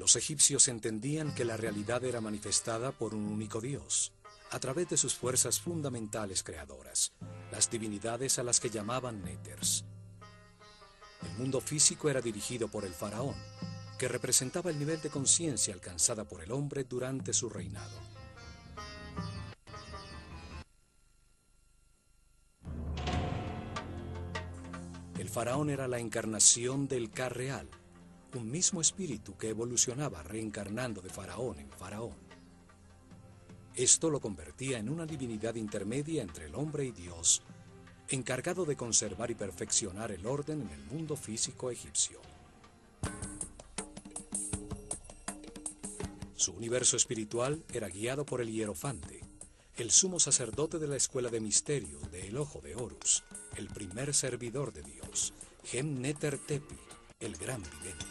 Los egipcios entendían que la realidad era manifestada por un único Dios, a través de sus fuerzas fundamentales creadoras, las divinidades a las que llamaban néters. El mundo físico era dirigido por el faraón, que representaba el nivel de conciencia alcanzada por el hombre durante su reinado. El faraón era la encarnación del Ka real, un mismo espíritu que evolucionaba reencarnando de faraón en faraón. Esto lo convertía en una divinidad intermedia entre el hombre y Dios, encargado de conservar y perfeccionar el orden en el mundo físico egipcio. Su universo espiritual era guiado por el hierofante, el sumo sacerdote de la escuela de misterio del Ojo de Horus, el primer servidor de Dios, Hem-Neter-Tepi, el gran vidente.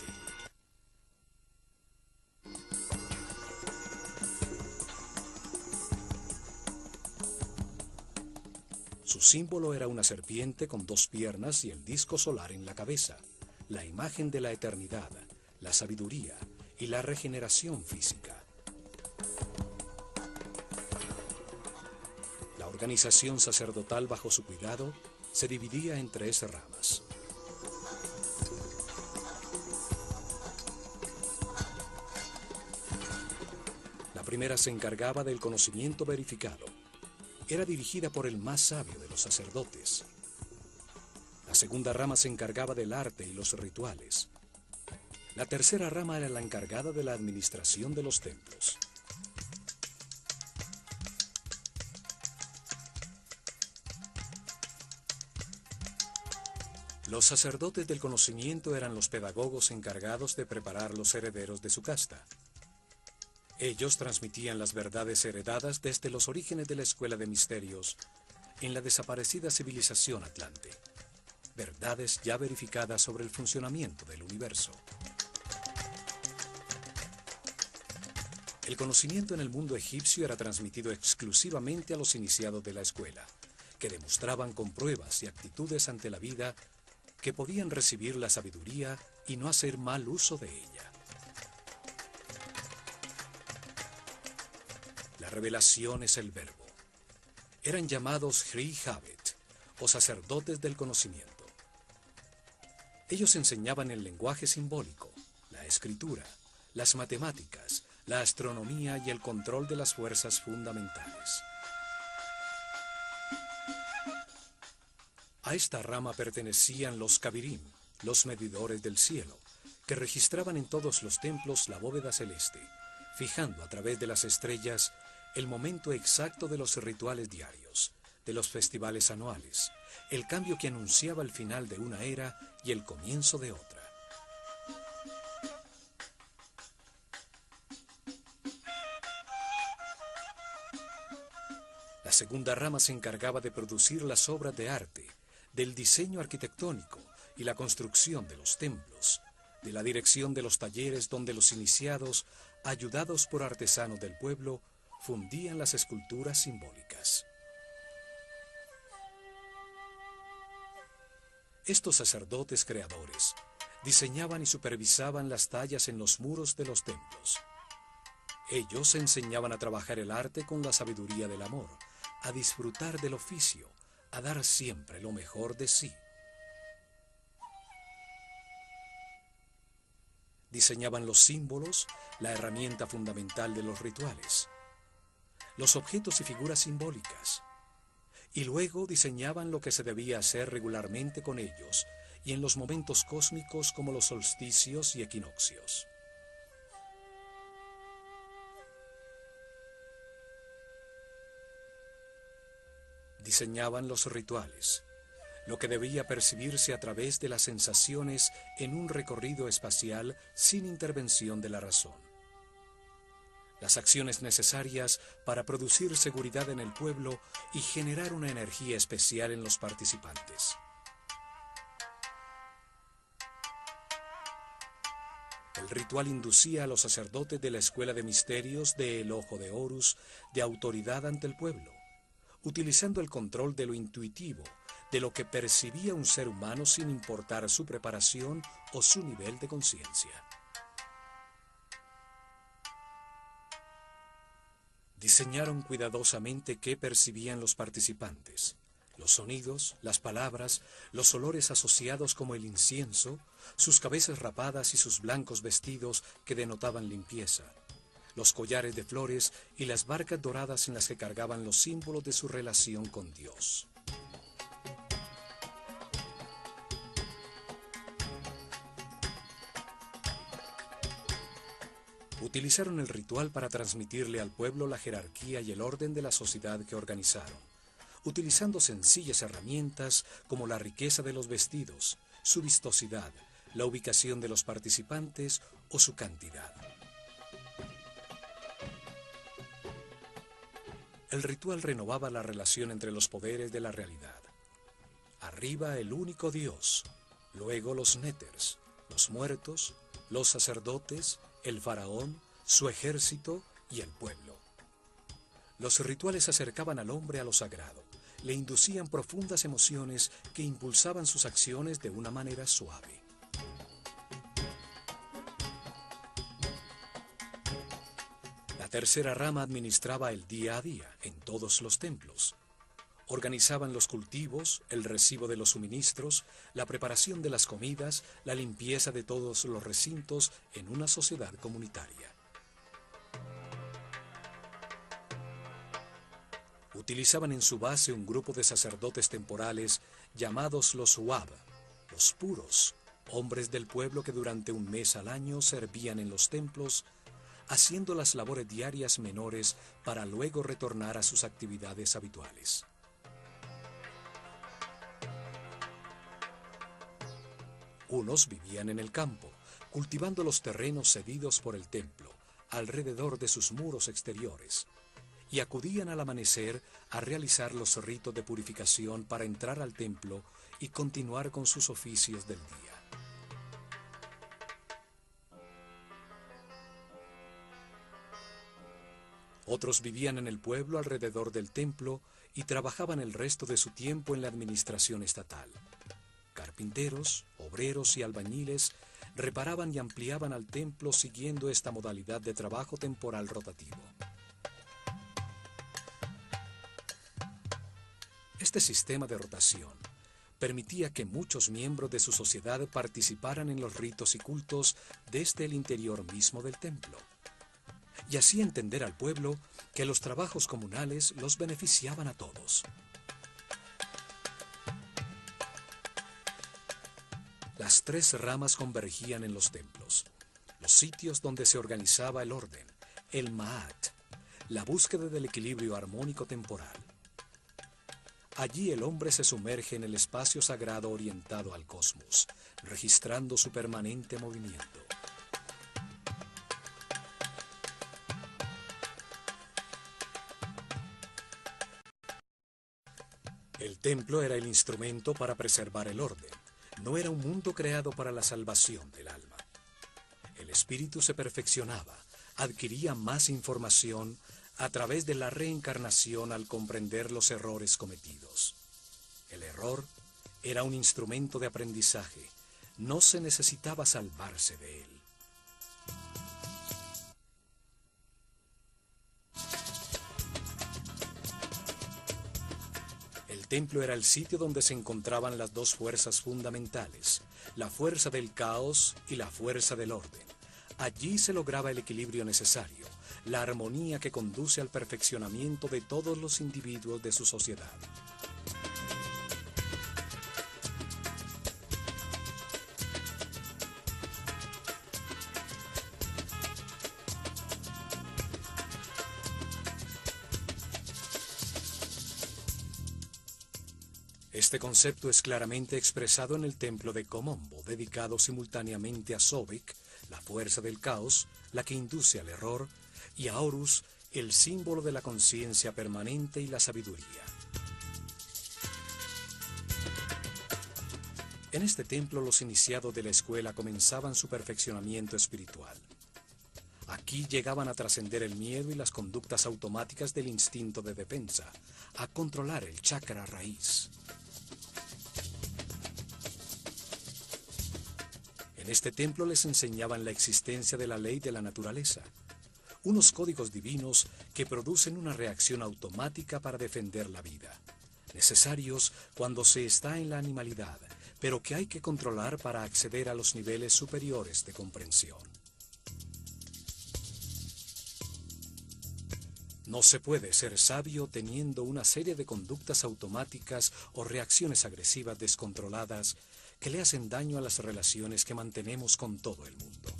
Su símbolo era una serpiente con 2 piernas y el disco solar en la cabeza, la imagen de la eternidad, la sabiduría y la regeneración física. La organización sacerdotal bajo su cuidado se dividía en 3 ramas. La primera se encargaba del conocimiento verificado. Era dirigida por el más sabio de los sacerdotes. La segunda rama se encargaba del arte y los rituales. La tercera rama era la encargada de la administración de los templos. Los sacerdotes del conocimiento eran los pedagogos encargados de preparar los herederos de su casta. Ellos transmitían las verdades heredadas desde los orígenes de la escuela de misterios en la desaparecida civilización atlante. Verdades ya verificadas sobre el funcionamiento del universo. El conocimiento en el mundo egipcio era transmitido exclusivamente a los iniciados de la escuela, que demostraban con pruebas y actitudes ante la vida que podían recibir la sabiduría y no hacer mal uso de ella. La revelación es el verbo. Eran llamados Hri Habet, o sacerdotes del conocimiento. Ellos enseñaban el lenguaje simbólico, la escritura, las matemáticas, la astronomía y el control de las fuerzas fundamentales. A esta rama pertenecían los Kabirim, los medidores del cielo, que registraban en todos los templos la bóveda celeste, fijando a través de las estrellas el momento exacto de los rituales diarios, de los festivales anuales, el cambio que anunciaba el final de una era y el comienzo de otra. La segunda rama se encargaba de producir las obras de arte, del diseño arquitectónico y la construcción de los templos, de la dirección de los talleres donde los iniciados, ayudados por artesanos del pueblo, fundían las esculturas simbólicas. Estos sacerdotes creadores diseñaban y supervisaban las tallas en los muros de los templos. Ellos enseñaban a trabajar el arte con la sabiduría del amor, a disfrutar del oficio, a dar siempre lo mejor de sí. Diseñaban los símbolos, la herramienta fundamental de los rituales, los objetos y figuras simbólicas, y luego diseñaban lo que se debía hacer regularmente con ellos y en los momentos cósmicos como los solsticios y equinoccios. Diseñaban los rituales, lo que debía percibirse a través de las sensaciones en un recorrido espacial sin intervención de la razón. Las acciones necesarias para producir seguridad en el pueblo y generar una energía especial en los participantes. El ritual inducía a los sacerdotes de la escuela de misterios del Ojo de Horus de autoridad ante el pueblo, utilizando el control de lo intuitivo, de lo que percibía un ser humano sin importar su preparación o su nivel de conciencia. Diseñaron cuidadosamente qué percibían los participantes. Los sonidos, las palabras, los olores asociados como el incienso, sus cabezas rapadas y sus blancos vestidos que denotaban limpieza, los collares de flores y las barcas doradas en las que cargaban los símbolos de su relación con Dios. Utilizaron el ritual para transmitirle al pueblo la jerarquía y el orden de la sociedad que organizaron, utilizando sencillas herramientas como la riqueza de los vestidos, su vistosidad, la ubicación de los participantes o su cantidad. El ritual renovaba la relación entre los poderes de la realidad. Arriba el único Dios, luego los néters, los muertos, los sacerdotes, el faraón, su ejército y el pueblo. Los rituales acercaban al hombre a lo sagrado, le inducían profundas emociones que impulsaban sus acciones de una manera suave. La tercera rama administraba el día a día en todos los templos. Organizaban los cultivos, el recibo de los suministros, la preparación de las comidas, la limpieza de todos los recintos en una sociedad comunitaria. Utilizaban en su base un grupo de sacerdotes temporales llamados los Wab, los puros, hombres del pueblo que durante un mes al año servían en los templos, haciendo las labores diarias menores para luego retornar a sus actividades habituales. Unos vivían en el campo, cultivando los terrenos cedidos por el templo, alrededor de sus muros exteriores, y acudían al amanecer a realizar los ritos de purificación para entrar al templo y continuar con sus oficios del día. Otros vivían en el pueblo alrededor del templo y trabajaban el resto de su tiempo en la administración estatal. Carpinteros, obreros y albañiles reparaban y ampliaban al templo siguiendo esta modalidad de trabajo temporal rotativo. Este sistema de rotación permitía que muchos miembros de su sociedad participaran en los ritos y cultos desde el interior mismo del templo, y así entender al pueblo que los trabajos comunales los beneficiaban a todos. Las tres ramas convergían en los templos, los sitios donde se organizaba el orden, el Ma'at, la búsqueda del equilibrio armónico temporal. Allí el hombre se sumerge en el espacio sagrado orientado al cosmos, registrando su permanente movimiento. El templo era el instrumento para preservar el orden. No era un mundo creado para la salvación del alma. El espíritu se perfeccionaba, adquiría más información a través de la reencarnación al comprender los errores cometidos. El error era un instrumento de aprendizaje, no se necesitaba salvarse de él. El templo era el sitio donde se encontraban las dos fuerzas fundamentales, la fuerza del caos y la fuerza del orden. Allí se lograba el equilibrio necesario, la armonía que conduce al perfeccionamiento de todos los individuos de su sociedad. Este concepto es claramente expresado en el templo de Komombo, dedicado simultáneamente a Sobek, la fuerza del caos, la que induce al error, y a Horus, el símbolo de la conciencia permanente y la sabiduría. En este templo los iniciados de la escuela comenzaban su perfeccionamiento espiritual. Aquí llegaban a trascender el miedo y las conductas automáticas del instinto de defensa, a controlar el chakra raíz. En este templo les enseñaban la existencia de la ley de la naturaleza, unos códigos divinos que producen una reacción automática para defender la vida, necesarios cuando se está en la animalidad, pero que hay que controlar para acceder a los niveles superiores de comprensión. No se puede ser sabio teniendo una serie de conductas automáticas o reacciones agresivas descontroladas que le hacen daño a las relaciones que mantenemos con todo el mundo.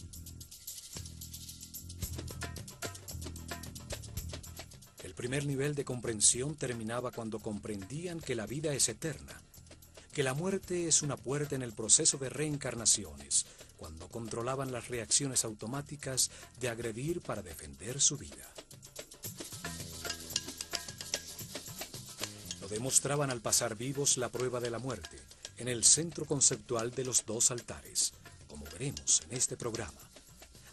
El primer nivel de comprensión terminaba cuando comprendían que la vida es eterna, que la muerte es una puerta en el proceso de reencarnaciones, cuando controlaban las reacciones automáticas de agredir para defender su vida. Lo demostraban al pasar vivos la prueba de la muerte, en el centro conceptual de los dos altares, como veremos en este programa,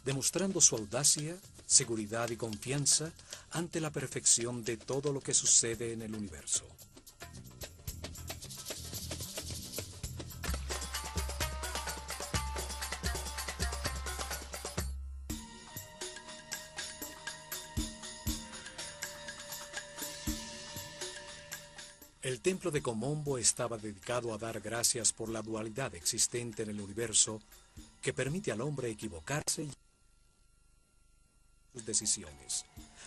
demostrando su audacia, seguridad y confianza ante la perfección de todo lo que sucede en el universo. El templo de Komombo estaba dedicado a dar gracias por la dualidad existente en el universo que permite al hombre equivocarse y sus decisiones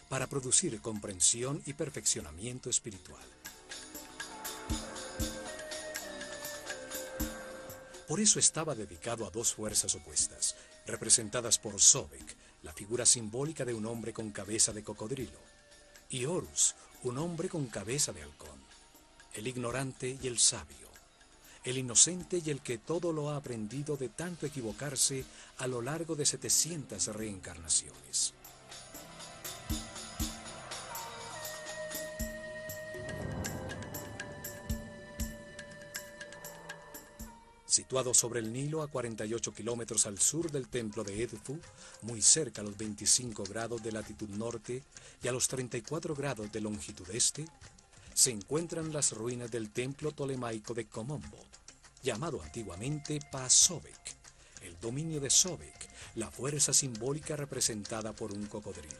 para producir comprensión y perfeccionamiento espiritual. Por eso estaba dedicado a dos fuerzas opuestas, representadas por Sobek, la figura simbólica de un hombre con cabeza de cocodrilo, y Horus, un hombre con cabeza de halcón. El ignorante y el sabio, el inocente y el que todo lo ha aprendido de tanto equivocarse a lo largo de 700 reencarnaciones. Situado sobre el Nilo a 48 kilómetros al sur del templo de Edfu, muy cerca a los 25 grados de latitud norte y a los 34 grados de longitud este, se encuentran las ruinas del templo tolemaico de Komombo, llamado antiguamente Pa-Sobek, el dominio de Sobek, la fuerza simbólica representada por un cocodrilo.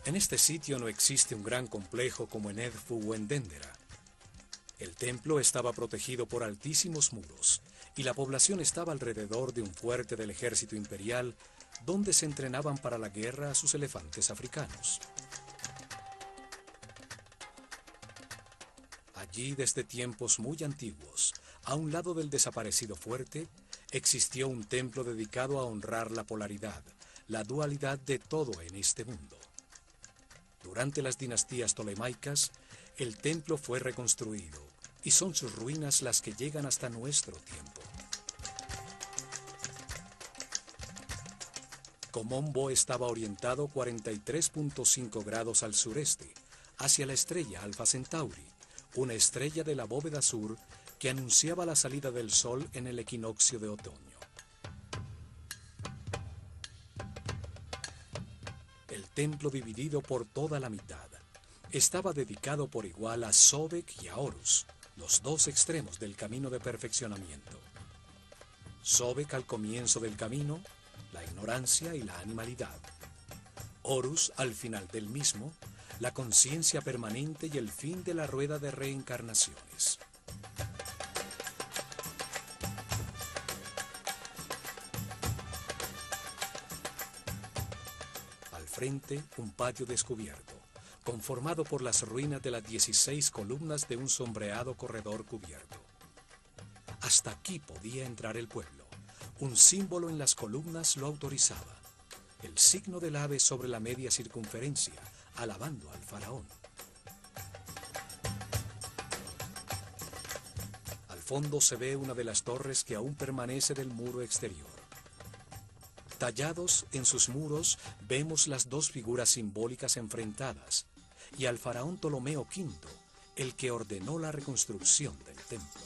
En este sitio no existe un gran complejo como en Edfu o en Dendera. El templo estaba protegido por altísimos muros y la población estaba alrededor de un fuerte del ejército imperial donde se entrenaban para la guerra a sus elefantes africanos. Allí, desde tiempos muy antiguos, a un lado del desaparecido fuerte, existió un templo dedicado a honrar la polaridad, la dualidad de todo en este mundo. Durante las dinastías tolemaicas, el templo fue reconstruido, y son sus ruinas las que llegan hasta nuestro tiempo. Komombo estaba orientado 43.5 grados al sureste, hacia la estrella Alfa Centauri, una estrella de la bóveda sur que anunciaba la salida del sol en el equinoccio de otoño. El templo, dividido por toda la mitad, estaba dedicado por igual a Sobek y a Horus, los dos extremos del camino de perfeccionamiento. Sobek al comienzo del camino, la ignorancia y la animalidad. Horus al final del mismo, la conciencia permanente y el fin de la rueda de reencarnaciones. Al frente, un patio descubierto, conformado por las ruinas de las 16 columnas de un sombreado corredor cubierto. Hasta aquí podía entrar el pueblo. Un símbolo en las columnas lo autorizaba, el signo del ave sobre la media circunferencia, alabando al faraón. Al fondo se ve una de las torres que aún permanece del muro exterior. Tallados en sus muros vemos las dos figuras simbólicas enfrentadas y al faraón Ptolomeo V, el que ordenó la reconstrucción del templo.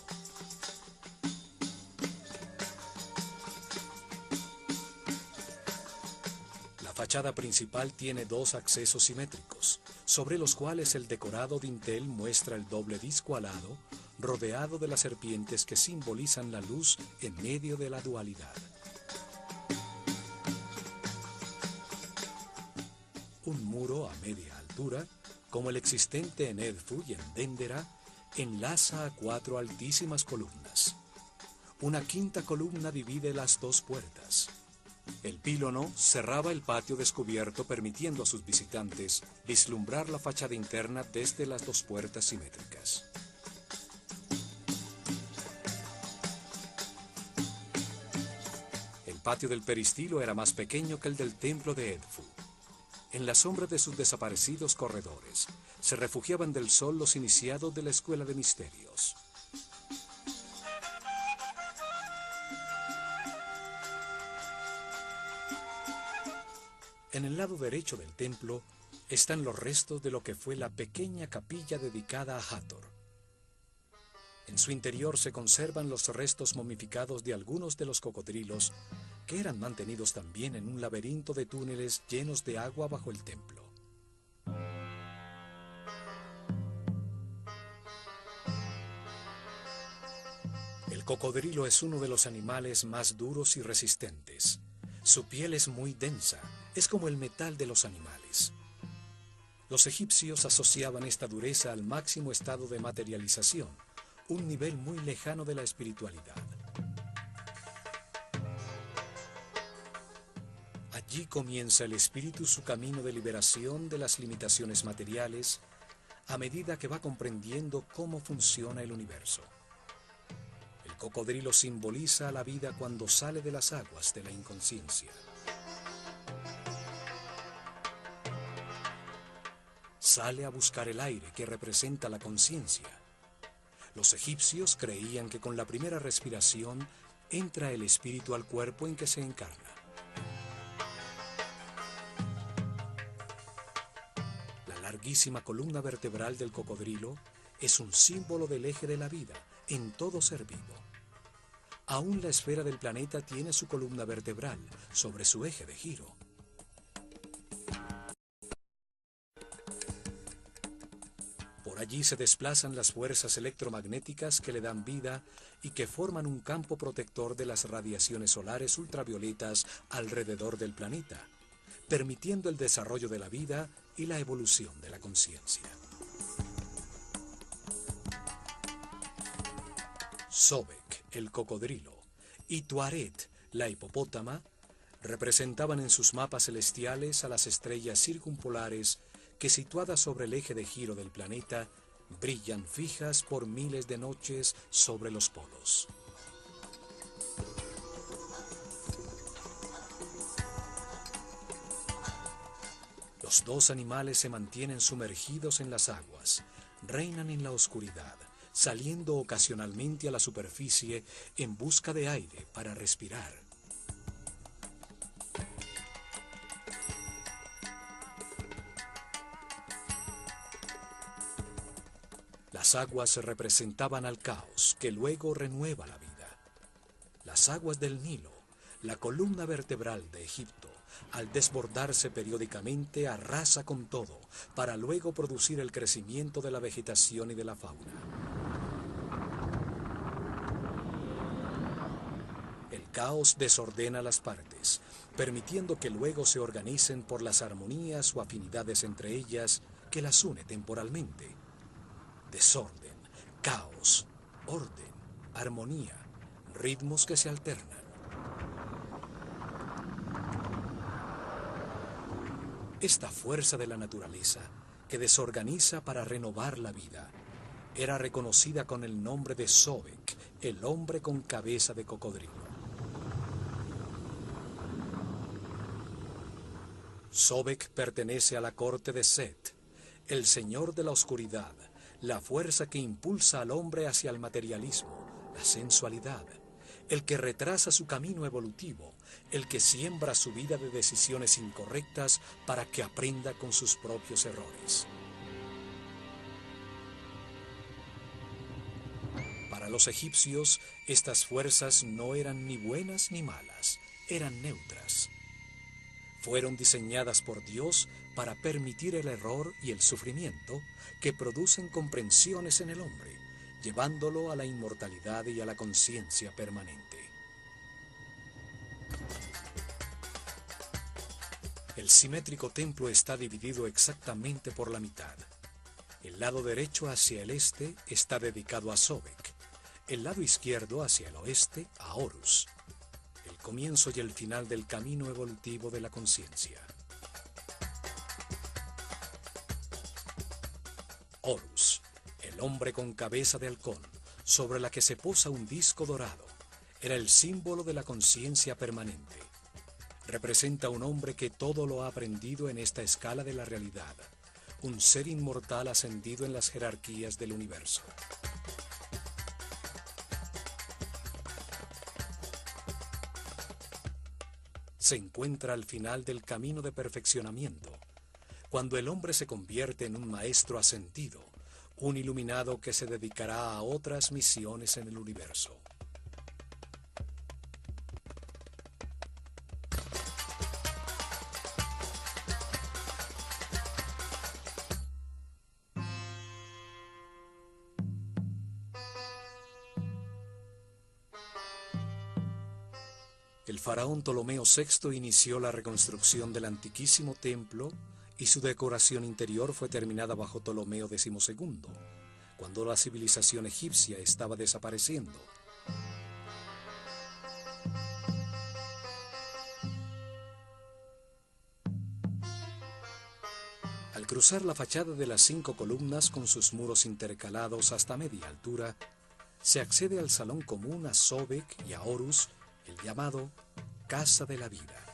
La fachada principal tiene dos accesos simétricos, sobre los cuales el decorado dintel muestra el doble disco alado, rodeado de las serpientes que simbolizan la luz en medio de la dualidad. Un muro a media altura, como el existente en Edfu y en Dendera, enlaza a 4 altísimas columnas. Una quinta columna divide las 2 puertas. El pílono cerraba el patio descubierto, permitiendo a sus visitantes vislumbrar la fachada interna desde las 2 puertas simétricas. El patio del peristilo era más pequeño que el del templo de Edfu. En la sombra de sus desaparecidos corredores se refugiaban del sol los iniciados de la Escuela de Misterios. En el lado derecho del templo están los restos de lo que fue la pequeña capilla dedicada a Hathor. En su interior se conservan los restos momificados de algunos de los cocodrilos que eran mantenidos también en un laberinto de túneles llenos de agua bajo el templo. El cocodrilo es uno de los animales más duros y resistentes. Su piel es muy densa, es como el metal de los animales. Los egipcios asociaban esta dureza al máximo estado de materialización, un nivel muy lejano de la espiritualidad. Allí comienza el espíritu su camino de liberación de las limitaciones materiales a medida que va comprendiendo cómo funciona el universo. El cocodrilo simboliza la vida cuando sale de las aguas de la inconsciencia. Sale a buscar el aire que representa la conciencia. Los egipcios creían que con la primera respiración entra el espíritu al cuerpo en que se encarna. La larguísima columna vertebral del cocodrilo es un símbolo del eje de la vida en todo ser vivo. Aún la esfera del planeta tiene su columna vertebral sobre su eje de giro. Por allí se desplazan las fuerzas electromagnéticas que le dan vida y que forman un campo protector de las radiaciones solares ultravioletas alrededor del planeta, permitiendo el desarrollo de la vida y la evolución de la conciencia. Sobek, el cocodrilo, y Tuaret, la hipopótama, representaban en sus mapas celestiales a las estrellas circumpolares que, situadas sobre el eje de giro del planeta, brillan fijas por miles de noches sobre los polos. Los 2 animales se mantienen sumergidos en las aguas, reinan en la oscuridad, saliendo ocasionalmente a la superficie en busca de aire para respirar. Las aguas representaban al caos, que luego renueva la vida. Las aguas del Nilo, la columna vertebral de Egipto, al desbordarse periódicamente, arrasa con todo, para luego producir el crecimiento de la vegetación y de la fauna. El caos desordena las partes, permitiendo que luego se organicen por las armonías o afinidades entre ellas que las une temporalmente. Desorden, caos, orden, armonía, ritmos que se alternan. Esta fuerza de la naturaleza, que desorganiza para renovar la vida, era reconocida con el nombre de Sobek, el hombre con cabeza de cocodrilo. Sobek pertenece a la corte de Set, el señor de la oscuridad, la fuerza que impulsa al hombre hacia el materialismo, la sensualidad, el que retrasa su camino evolutivo, el que siembra su vida de decisiones incorrectas para que aprenda con sus propios errores. Para los egipcios, estas fuerzas no eran ni buenas ni malas, eran neutras. Fueron diseñadas por Dios para permitir el error y el sufrimiento que producen comprensiones en el hombre, llevándolo a la inmortalidad y a la conciencia permanente. El simétrico templo está dividido exactamente por la mitad. El lado derecho hacia el este está dedicado a Sobek, el lado izquierdo hacia el oeste a Horus, el comienzo y el final del camino evolutivo de la conciencia. Horus, el hombre con cabeza de halcón, sobre la que se posa un disco dorado, era el símbolo de la conciencia permanente. Representa un hombre que todo lo ha aprendido en esta escala de la realidad, un ser inmortal ascendido en las jerarquías del universo. Se encuentra al final del camino de perfeccionamiento, cuando el hombre se convierte en un maestro ascendido, un iluminado que se dedicará a otras misiones en el universo. El faraón Ptolomeo VI inició la reconstrucción del antiquísimo templo y su decoración interior fue terminada bajo Ptolomeo XII, cuando la civilización egipcia estaba desapareciendo. Al cruzar la fachada de las 5 columnas con sus muros intercalados hasta media altura, se accede al salón común a Sobek y a Horus, el llamado Casa de la Vida.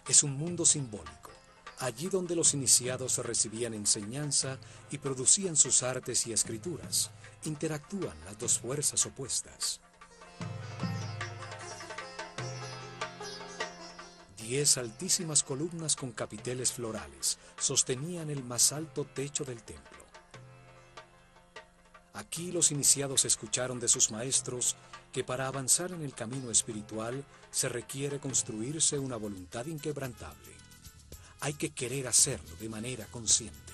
Es un mundo simbólico, allí donde los iniciados recibían enseñanza y producían sus artes y escrituras. Interactúan las dos fuerzas opuestas. 10 altísimas columnas con capiteles florales sostenían el más alto techo del templo. Aquí los iniciados escucharon de sus maestros que para avanzar en el camino espiritual se requiere construirse una voluntad inquebrantable. Hay que querer hacerlo de manera consciente.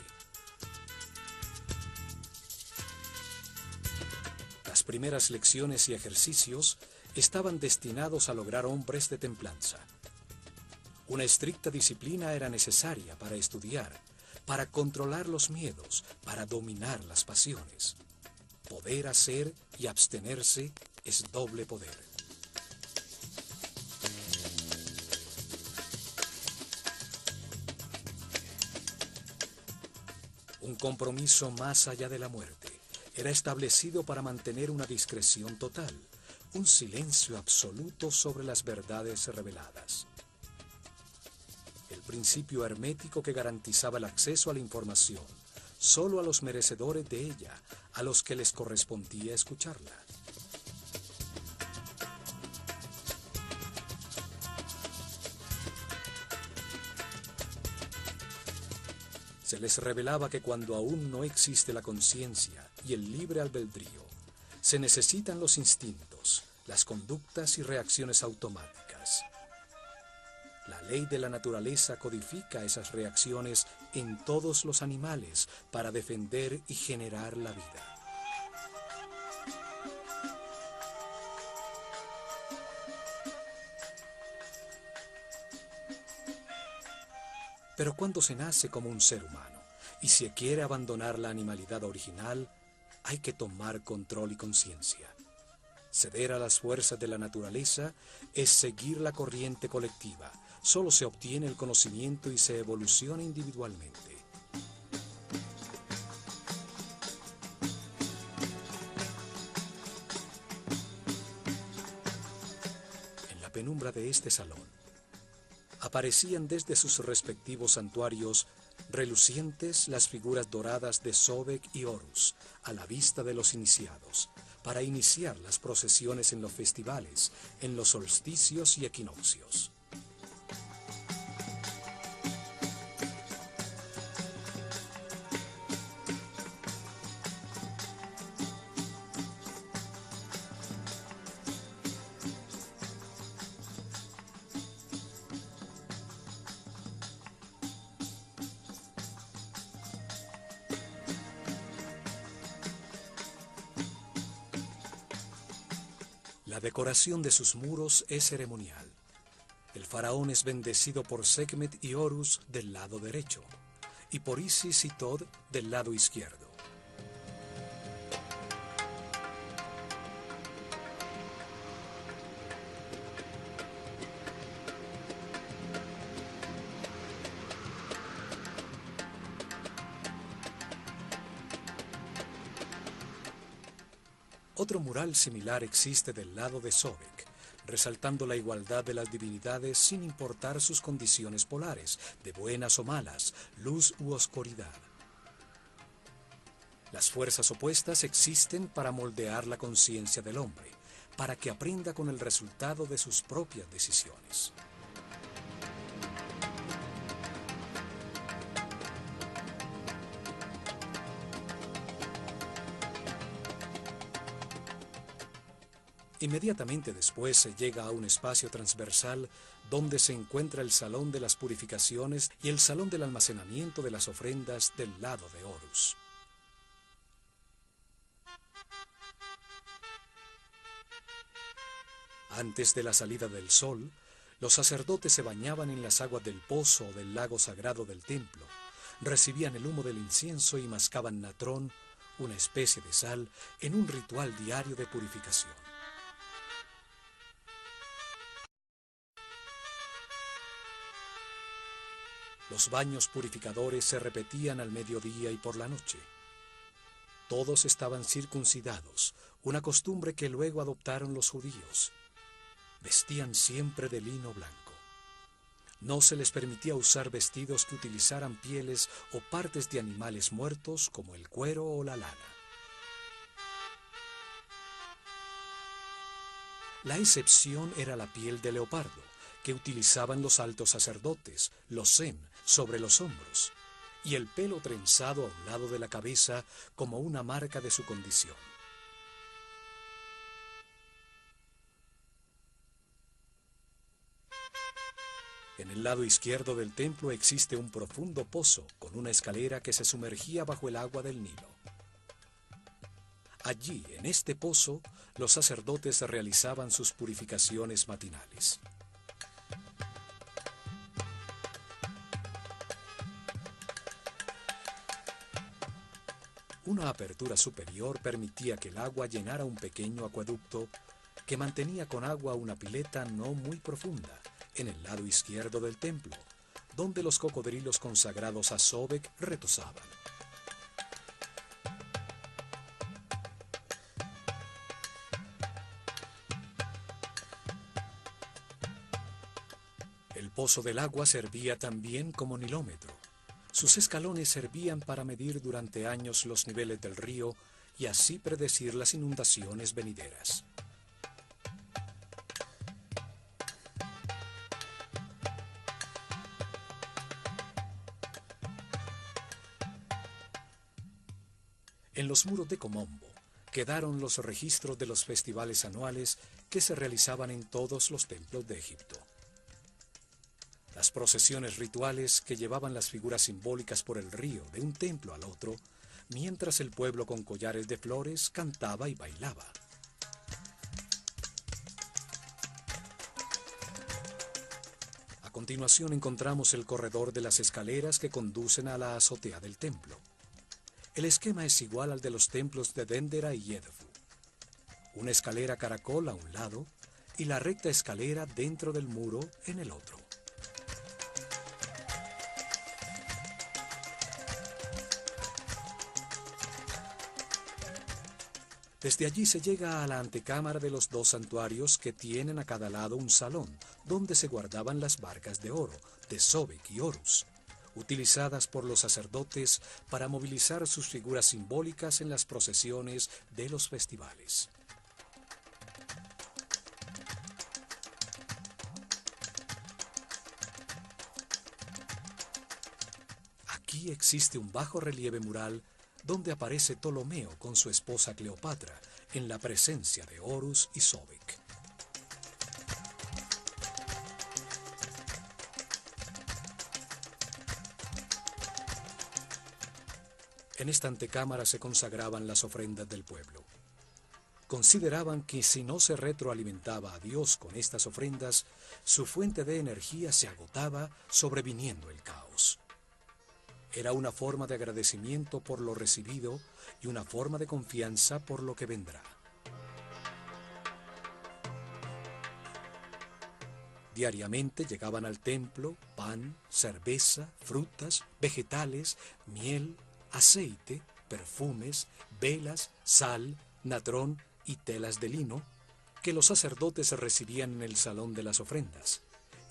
Las primeras lecciones y ejercicios estaban destinados a lograr hombres de templanza. Una estricta disciplina era necesaria para estudiar, para controlar los miedos, para dominar las pasiones. Poder hacer y abstenerse es doble poder. Un compromiso más allá de la muerte era establecido para mantener una discreción total, un silencio absoluto sobre las verdades reveladas. El principio hermético que garantizaba el acceso a la información solo a los merecedores de ella, a los que les correspondía escucharla. Se les revelaba que cuando aún no existe la conciencia y el libre albedrío, se necesitan los instintos, las conductas y reacciones automáticas. La ley de la naturaleza codifica esas reacciones en todos los animales para defender y generar la vida. Pero cuando se nace como un ser humano y se quiere abandonar la animalidad original, hay que tomar control y conciencia. Ceder a las fuerzas de la naturaleza es seguir la corriente colectiva. Solo se obtiene el conocimiento y se evoluciona individualmente. En la penumbra de este salón, aparecían desde sus respectivos santuarios relucientes las figuras doradas de Sobek y Horus a la vista de los iniciados, para iniciar las procesiones en los festivales, en los solsticios y equinoccios. La decoración de sus muros es ceremonial. faraón es bendecido por Sekhmet y Horus del lado derecho, y por Isis y Tod del lado izquierdo. Otro mural similar existe del lado de Sobek, resaltando la igualdad de las divinidades sin importar sus condiciones polares, de buenas o malas, luz u oscuridad. Las fuerzas opuestas existen para moldear la conciencia del hombre, para que aprenda con el resultado de sus propias decisiones. Inmediatamente después se llega a un espacio transversal donde se encuentra el salón de las purificaciones y el salón del almacenamiento de las ofrendas del lado de Horus. Antes de la salida del sol, los sacerdotes se bañaban en las aguas del pozo o del lago sagrado del templo, recibían el humo del incienso y mascaban natrón, una especie de sal, en un ritual diario de purificación. Los baños purificadores se repetían al mediodía y por la noche. Todos estaban circuncidados, una costumbre que luego adoptaron los judíos. Vestían siempre de lino blanco. No se les permitía usar vestidos que utilizaran pieles o partes de animales muertos como el cuero o la lana. La excepción era la piel de leopardo, que utilizaban los altos sacerdotes, los zen, sobre los hombros, y el pelo trenzado a un lado de la cabeza como una marca de su condición. En el lado izquierdo del templo existe un profundo pozo con una escalera que se sumergía bajo el agua del Nilo. Allí, en este pozo, los sacerdotes realizaban sus purificaciones matinales. Una apertura superior permitía que el agua llenara un pequeño acueducto que mantenía con agua una pileta no muy profunda en el lado izquierdo del templo, donde los cocodrilos consagrados a Sobek retosaban. El pozo del agua servía también como nilómetro. Sus escalones servían para medir durante años los niveles del río y así predecir las inundaciones venideras. En los muros de Komombo quedaron los registros de los festivales anuales que se realizaban en todos los templos de Egipto. Las procesiones rituales que llevaban las figuras simbólicas por el río de un templo al otro, mientras el pueblo con collares de flores cantaba y bailaba. A continuación encontramos el corredor de las escaleras que conducen a la azotea del templo. El esquema es igual al de los templos de Dendera y Edfu. Una escalera caracol a un lado y la recta escalera dentro del muro en el otro. Desde allí se llega a la antecámara de los dos santuarios que tienen a cada lado un salón, donde se guardaban las barcas de oro, de Sobek y Horus, utilizadas por los sacerdotes para movilizar sus figuras simbólicas en las procesiones de los festivales. Aquí existe un bajo relieve mural donde aparece Ptolomeo con su esposa Cleopatra en la presencia de Horus y Sobek. En esta antecámara se consagraban las ofrendas del pueblo. Consideraban que si no se retroalimentaba a Dios con estas ofrendas, su fuente de energía se agotaba, sobreviniendo el caos. Era una forma de agradecimiento por lo recibido y una forma de confianza por lo que vendrá. Diariamente llegaban al templo pan, cerveza, frutas, vegetales, miel, aceite, perfumes, velas, sal, natrón y telas de lino, que los sacerdotes recibían en el salón de las ofrendas,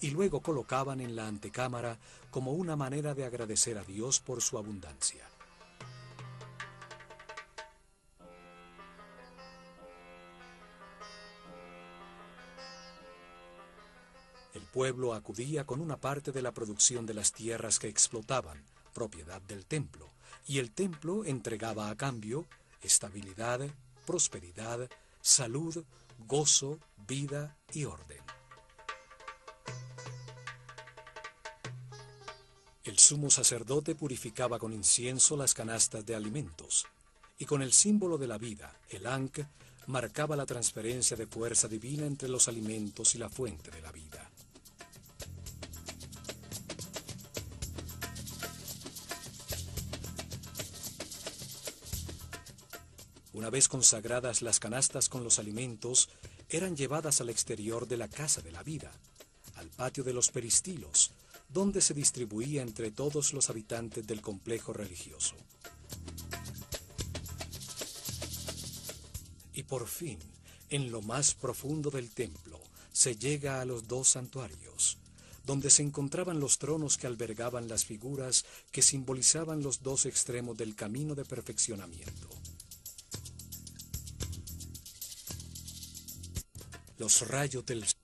y luego colocaban en la antecámara como una manera de agradecer a Dios por su abundancia. El pueblo acudía con una parte de la producción de las tierras que explotaban, propiedad del templo, y el templo entregaba a cambio estabilidad, prosperidad, salud, gozo, vida y orden. El sumo sacerdote purificaba con incienso las canastas de alimentos, y con el símbolo de la vida, el Ankh, marcaba la transferencia de fuerza divina entre los alimentos y la fuente de la vida. Una vez consagradas las canastas con los alimentos, eran llevadas al exterior de la casa de la vida, al patio de los peristilos, donde se distribuía entre todos los habitantes del complejo religioso. Y por fin, en lo más profundo del templo, se llega a los dos santuarios, donde se encontraban los tronos que albergaban las figuras que simbolizaban los dos extremos del camino de perfeccionamiento. Los rayos del sol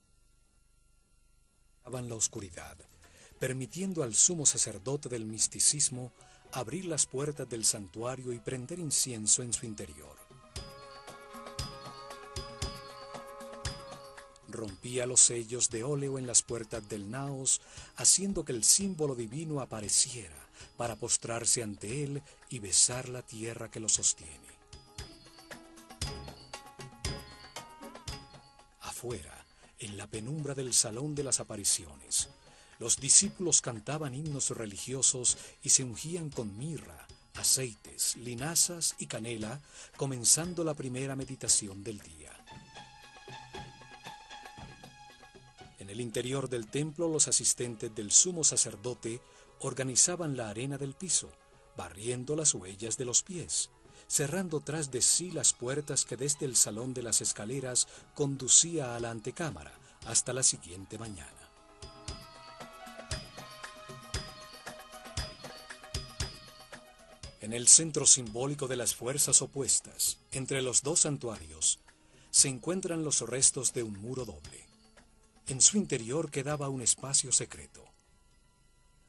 daban la oscuridad, permitiendo al sumo sacerdote del misticismo abrir las puertas del santuario y prender incienso en su interior. Rompía los sellos de óleo en las puertas del naos, haciendo que el símbolo divino apareciera para postrarse ante él y besar la tierra que lo sostiene. Afuera, en la penumbra del salón de las apariciones, los discípulos cantaban himnos religiosos y se ungían con mirra, aceites, linazas y canela, comenzando la primera meditación del día. En el interior del templo, los asistentes del sumo sacerdote organizaban la arena del piso, barriendo las huellas de los pies, cerrando tras de sí las puertas que desde el salón de las escaleras conducía a la antecámara hasta la siguiente mañana. En el centro simbólico de las fuerzas opuestas, entre los dos santuarios, se encuentran los restos de un muro doble. En su interior quedaba un espacio secreto.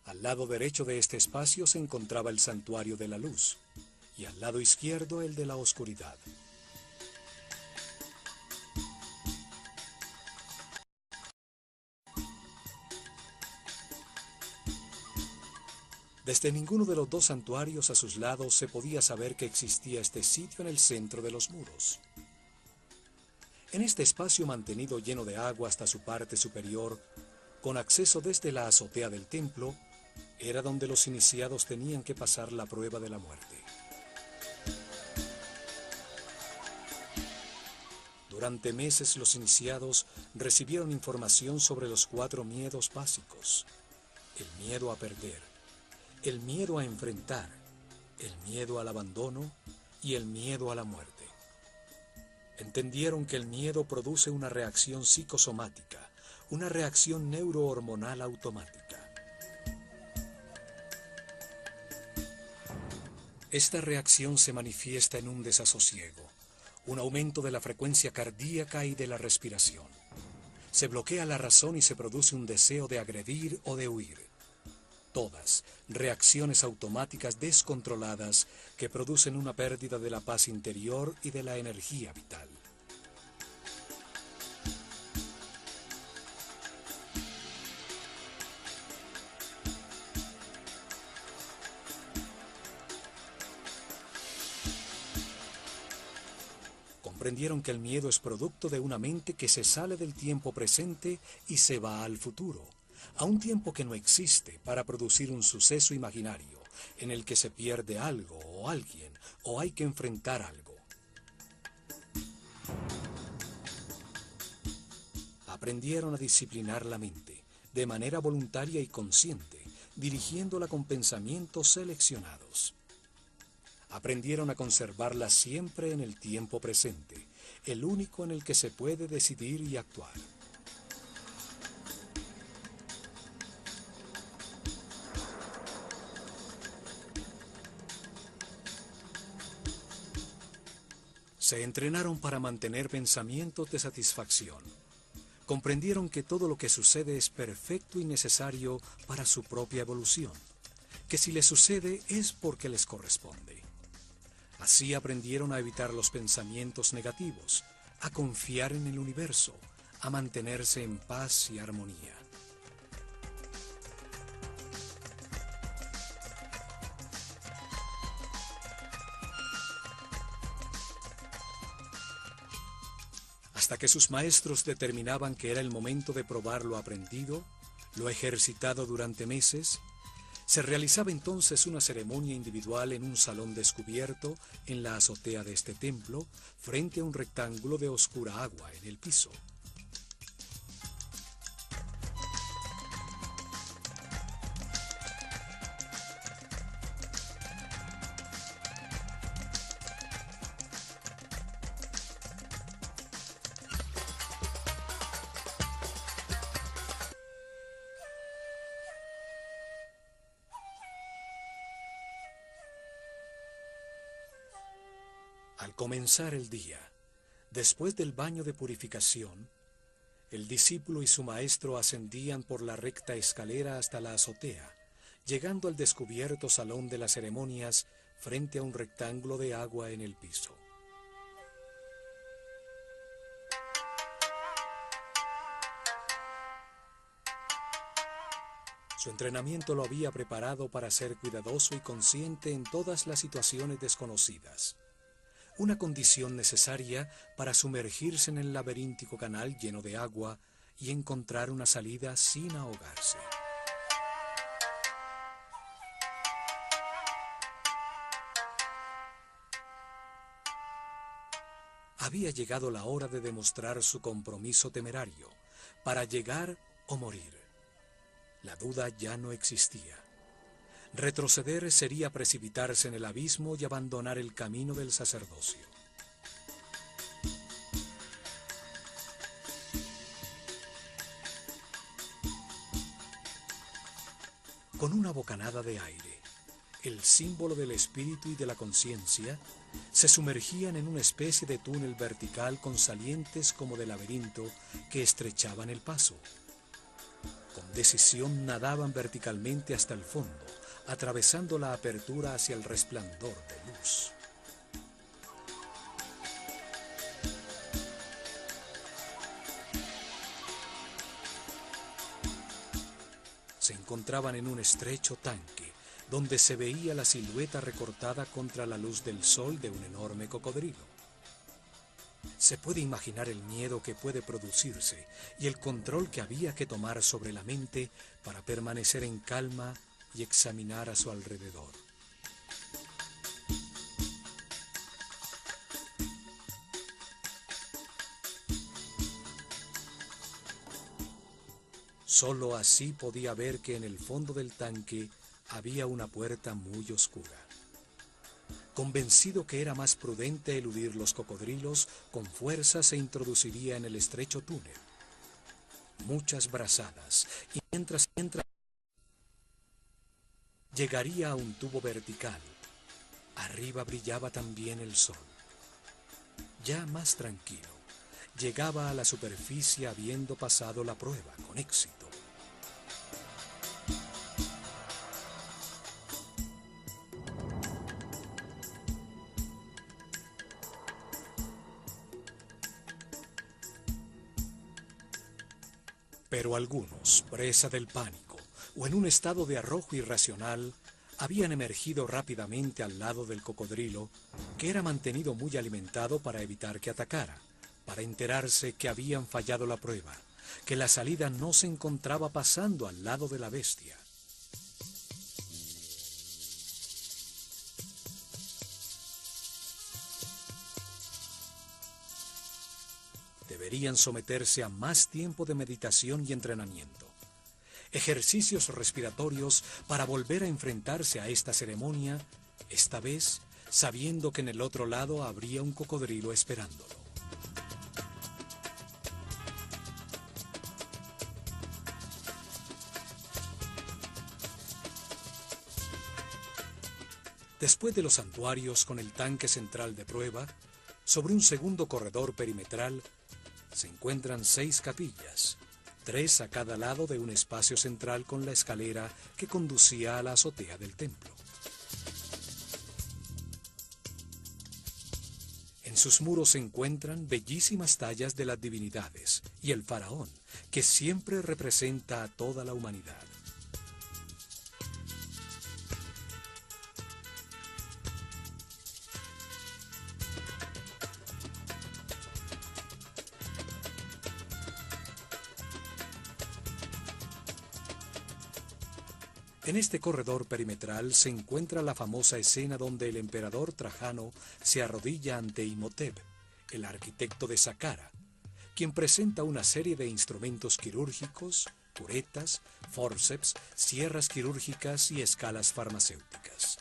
Al lado derecho de este espacio se encontraba el santuario de la luz, y al lado izquierdo el de la oscuridad. Desde ninguno de los dos santuarios a sus lados se podía saber que existía este sitio en el centro de los muros. En este espacio mantenido lleno de agua hasta su parte superior, con acceso desde la azotea del templo, era donde los iniciados tenían que pasar la prueba de la muerte. Durante meses los iniciados recibieron información sobre los 4 miedos básicos: el miedo a perder, el miedo a enfrentar, el miedo al abandono y el miedo a la muerte. Entendieron que el miedo produce una reacción psicosomática, una reacción neurohormonal automática. Esta reacción se manifiesta en un desasosiego, un aumento de la frecuencia cardíaca y de la respiración. Se bloquea la razón y se produce un deseo de agredir o de huir. Todas reacciones automáticas descontroladas que producen una pérdida de la paz interior y de la energía vital. Comprendieron que el miedo es producto de una mente que se sale del tiempo presente y se va al futuro, a un tiempo que no existe, para producir un suceso imaginario en el que se pierde algo o alguien o hay que enfrentar algo. Aprendieron a disciplinar la mente de manera voluntaria y consciente, dirigiéndola con pensamientos seleccionados. Aprendieron a conservarla siempre en el tiempo presente, el único en el que se puede decidir y actuar. Se entrenaron para mantener pensamientos de satisfacción. Comprendieron que todo lo que sucede es perfecto y necesario para su propia evolución, que si les sucede es porque les corresponde. Así aprendieron a evitar los pensamientos negativos, a confiar en el universo, a mantenerse en paz y armonía. Hasta que sus maestros determinaban que era el momento de probar lo aprendido, lo ejercitado durante meses, se realizaba entonces una ceremonia individual en un salón descubierto en la azotea de este templo, frente a un rectángulo de oscura agua en el piso. Al comenzar el día, después del baño de purificación, el discípulo y su maestro ascendían por la recta escalera hasta la azotea, llegando al descubierto salón de las ceremonias frente a un rectángulo de agua en el piso. Su entrenamiento lo había preparado para ser cuidadoso y consciente en todas las situaciones desconocidas, una condición necesaria para sumergirse en el laberíntico canal lleno de agua y encontrar una salida sin ahogarse. Había llegado la hora de demostrar su compromiso temerario, para llegar o morir. La duda ya no existía. Retroceder sería precipitarse en el abismo y abandonar el camino del sacerdocio. Con una bocanada de aire, el símbolo del espíritu y de la conciencia se sumergían en una especie de túnel vertical con salientes como de laberinto que estrechaban el paso. Con decisión nadaban verticalmente hasta el fondo, atravesando la apertura hacia el resplandor de luz. Se encontraban en un estrecho tanque, donde se veía la silueta recortada contra la luz del sol de un enorme cocodrilo. Se puede imaginar el miedo que puede producirse y el control que había que tomar sobre la mente para permanecer en calma y examinar a su alrededor. Solo así podía ver que en el fondo del tanque había una puerta muy oscura. Convencido que era más prudente eludir los cocodrilos, con fuerza se introduciría en el estrecho túnel. Muchas brazadas, y mientras llegaría a un tubo vertical. Arriba brillaba también el sol. Ya más tranquilo, llegaba a la superficie habiendo pasado la prueba con éxito. Pero algunos, presa del pánico o en un estado de arrojo irracional, habían emergido rápidamente al lado del cocodrilo, que era mantenido muy alimentado para evitar que atacara, para enterarse que habían fallado la prueba, que la salida no se encontraba pasando al lado de la bestia. Deberían someterse a más tiempo de meditación y entrenamiento, ejercicios respiratorios para volver a enfrentarse a esta ceremonia, esta vez sabiendo que en el otro lado habría un cocodrilo esperándolo. Después de los santuarios con el tanque central de prueba, sobre un segundo corredor perimetral se encuentran 6 capillas, 3 a cada lado de un espacio central con la escalera que conducía a la azotea del templo. En sus muros se encuentran bellísimas tallas de las divinidades y el faraón, que siempre representa a toda la humanidad. En este corredor perimetral se encuentra la famosa escena donde el emperador Trajano se arrodilla ante Imhotep, el arquitecto de Saqqara, quien presenta una serie de instrumentos quirúrgicos, curetas, fórceps, sierras quirúrgicas y escalas farmacéuticas.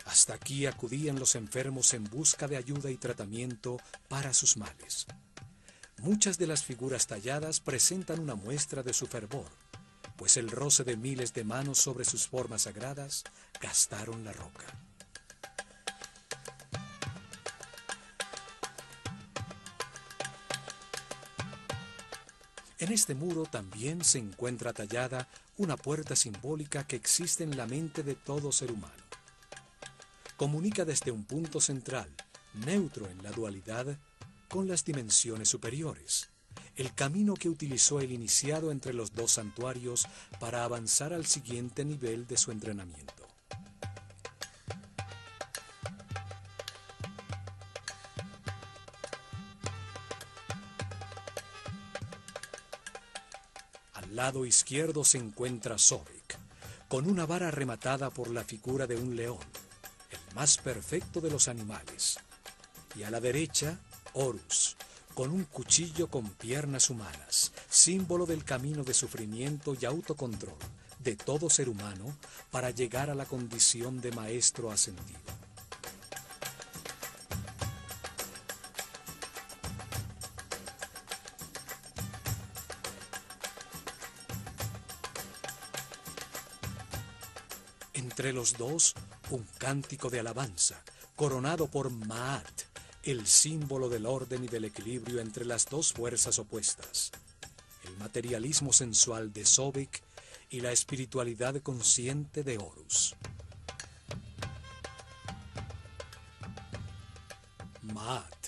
Hasta aquí acudían los enfermos en busca de ayuda y tratamiento para sus males. Muchas de las figuras talladas presentan una muestra de su fervor, pues el roce de miles de manos sobre sus formas sagradas gastaron la roca. En este muro también se encuentra tallada una puerta simbólica que existe en la mente de todo ser humano. Comunica desde un punto central, neutro en la dualidad, con las dimensiones superiores, el camino que utilizó el iniciado entre los 2 santuarios para avanzar al siguiente nivel de su entrenamiento. Al lado izquierdo se encuentra Sobek, con una vara rematada por la figura de un león, el más perfecto de los animales, y a la derecha, Horus, con un cuchillo con piernas humanas, símbolo del camino de sufrimiento y autocontrol de todo ser humano para llegar a la condición de maestro ascendido. Entre los dos, un cántico de alabanza, coronado por Maat, el símbolo del orden y del equilibrio entre las 2 fuerzas opuestas, el materialismo sensual de Sobek y la espiritualidad consciente de Horus. Maat,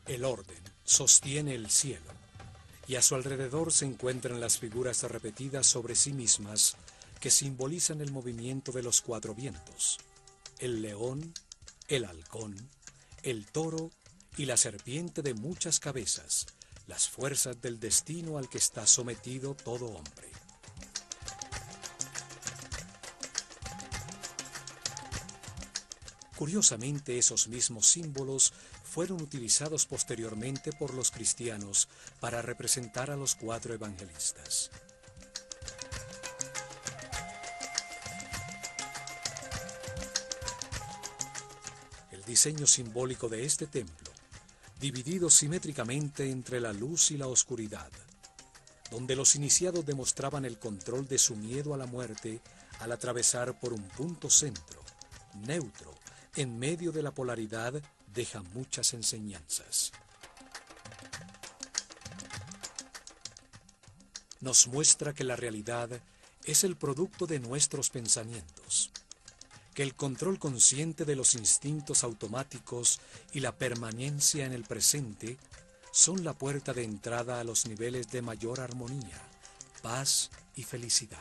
el orden, sostiene el cielo, y a su alrededor se encuentran las figuras repetidas sobre sí mismas que simbolizan el movimiento de los 4 vientos, el león, el halcón, el toro y la serpiente de muchas cabezas, las fuerzas del destino al que está sometido todo hombre. Curiosamente, esos mismos símbolos fueron utilizados posteriormente por los cristianos para representar a los 4 evangelistas. El diseño simbólico de este templo, dividido simétricamente entre la luz y la oscuridad, donde los iniciados demostraban el control de su miedo a la muerte al atravesar por un punto centro, neutro, en medio de la polaridad, deja muchas enseñanzas. Nos muestra que la realidad es el producto de nuestros pensamientos, que el control consciente de los instintos automáticos y la permanencia en el presente son la puerta de entrada a los niveles de mayor armonía, paz y felicidad.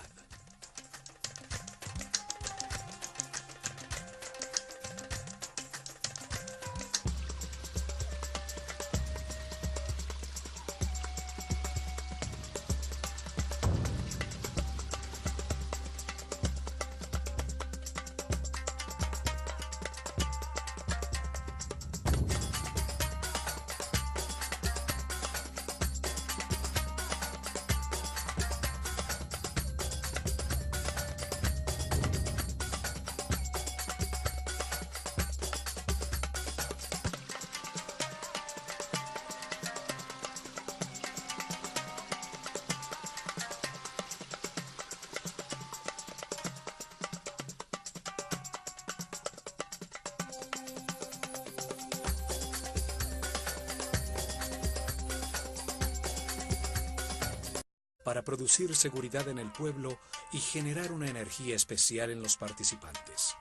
Para producir seguridad en el pueblo y generar una energía especial en los participantes.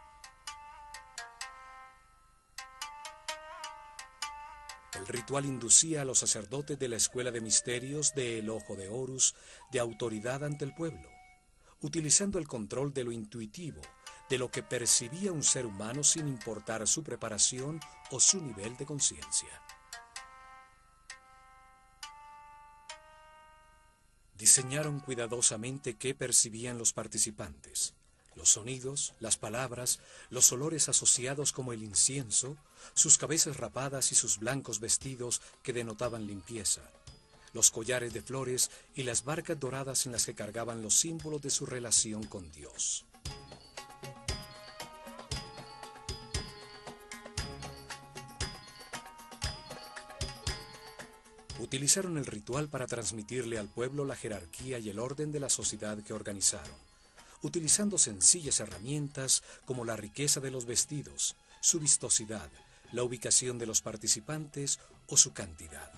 El ritual inducía a los sacerdotes de la Escuela de Misterios de El Ojo de Horus de autoridad ante el pueblo, utilizando el control de lo intuitivo, de lo que percibía un ser humano sin importar su preparación o su nivel de conciencia. Diseñaron cuidadosamente qué percibían los participantes, los sonidos, las palabras, los olores asociados como el incienso, sus cabezas rapadas y sus blancos vestidos que denotaban limpieza, los collares de flores y las barcas doradas en las que cargaban los símbolos de su relación con Dios. Utilizaron el ritual para transmitirle al pueblo la jerarquía y el orden de la sociedad que organizaron, utilizando sencillas herramientas como la riqueza de los vestidos, su vistosidad, la ubicación de los participantes o su cantidad.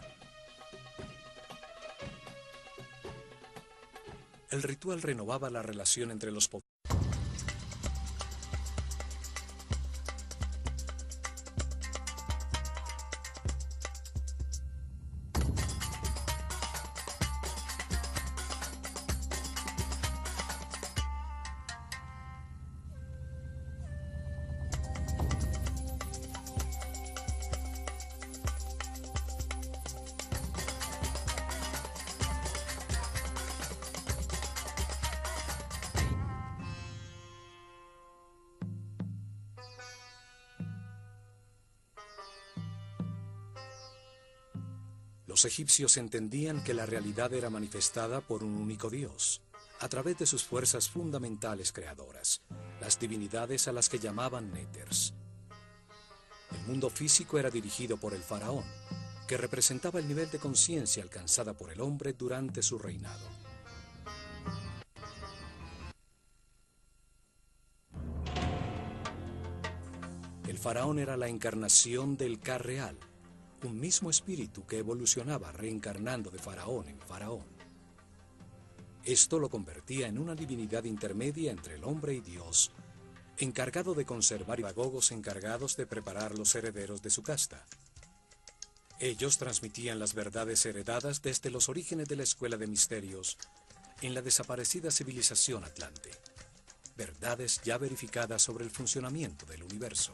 El ritual renovaba la relación entre los pobladores. Los egipcios entendían que la realidad era manifestada por un único Dios, a través de sus fuerzas fundamentales creadoras, las divinidades a las que llamaban néters. El mundo físico era dirigido por el faraón, que representaba el nivel de conciencia alcanzada por el hombre durante su reinado. El faraón era la encarnación del Ka real, un mismo espíritu que evolucionaba reencarnando de faraón en faraón. Esto lo convertía en una divinidad intermedia entre el hombre y Dios, encargado de conservar y pedagogos encargados de preparar los herederos de su casta. Ellos transmitían las verdades heredadas desde los orígenes de la Escuela de Misterios en la desaparecida civilización atlante, verdades ya verificadas sobre el funcionamiento del universo.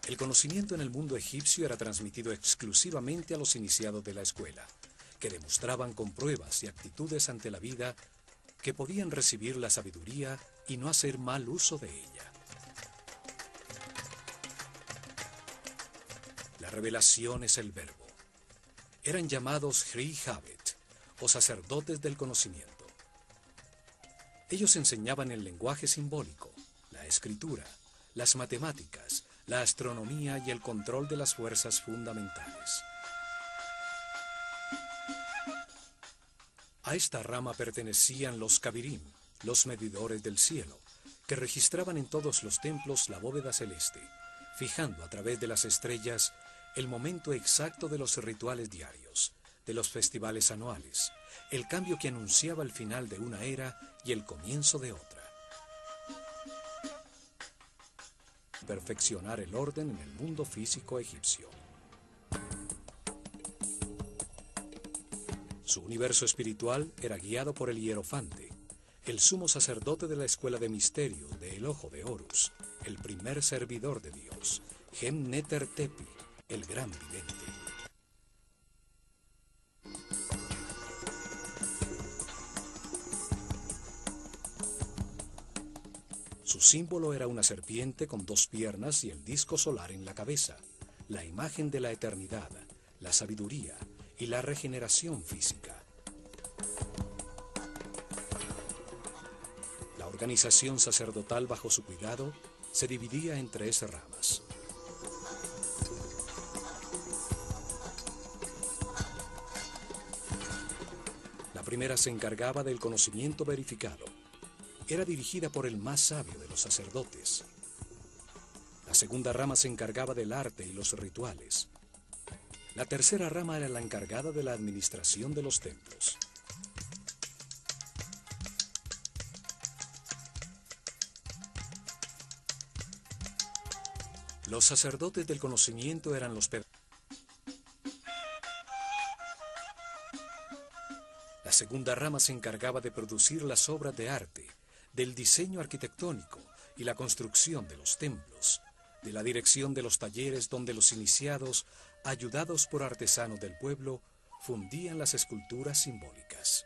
El conocimiento en el mundo egipcio era transmitido exclusivamente a los iniciados de la escuela, que demostraban con pruebas y actitudes ante la vida que podían recibir la sabiduría y no hacer mal uso de ella. La revelación es el verbo. Eran llamados Hri Habet, o sacerdotes del conocimiento. Ellos enseñaban el lenguaje simbólico, la escritura, las matemáticas, la astronomía y el control de las fuerzas fundamentales. A esta rama pertenecían los Kabirim, los medidores del cielo, que registraban en todos los templos la bóveda celeste, fijando a través de las estrellas el momento exacto de los rituales diarios, de los festivales anuales, el cambio que anunciaba el final de una era y el comienzo de otra. perfeccionar el orden en el mundo físico egipcio. Su universo espiritual era guiado por el hierofante, el sumo sacerdote de la escuela de misterio de El Ojo de Horus, el primer servidor de Dios, Gem-Neter-Tepi, el gran vidente. Su símbolo era una serpiente con 2 piernas y el disco solar en la cabeza, la imagen de la eternidad, la sabiduría y la regeneración física. La organización sacerdotal bajo su cuidado se dividía en 3 ramas. La primera se encargaba del conocimiento verificado. Era dirigida por el más sabio de los sacerdotes. La segunda rama se encargaba del arte y los rituales. La tercera rama era la encargada de la administración de los templos. Los sacerdotes del conocimiento eran los pedagogos. La segunda rama se encargaba de producir las obras de arte, del diseño arquitectónico y la construcción de los templos, de la dirección de los talleres donde los iniciados, ayudados por artesanos del pueblo, fundían las esculturas simbólicas.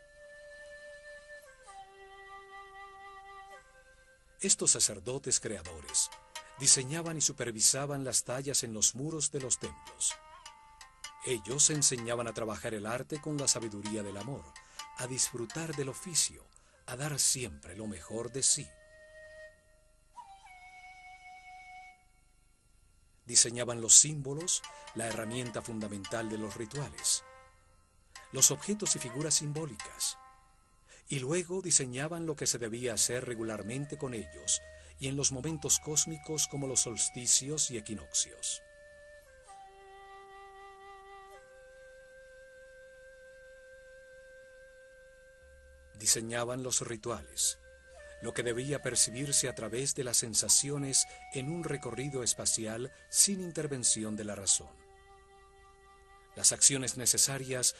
Estos sacerdotes creadores diseñaban y supervisaban las tallas en los muros de los templos. Ellos enseñaban a trabajar el arte con la sabiduría del amor, a disfrutar del oficio, a dar siempre lo mejor de sí. Diseñaban los símbolos, la herramienta fundamental de los rituales, los objetos y figuras simbólicas, y luego diseñaban lo que se debía hacer regularmente con ellos y en los momentos cósmicos como los solsticios y equinoccios. Diseñaban los rituales, lo que debía percibirse a través de las sensaciones en un recorrido espacial sin intervención de la razón. Las acciones necesarias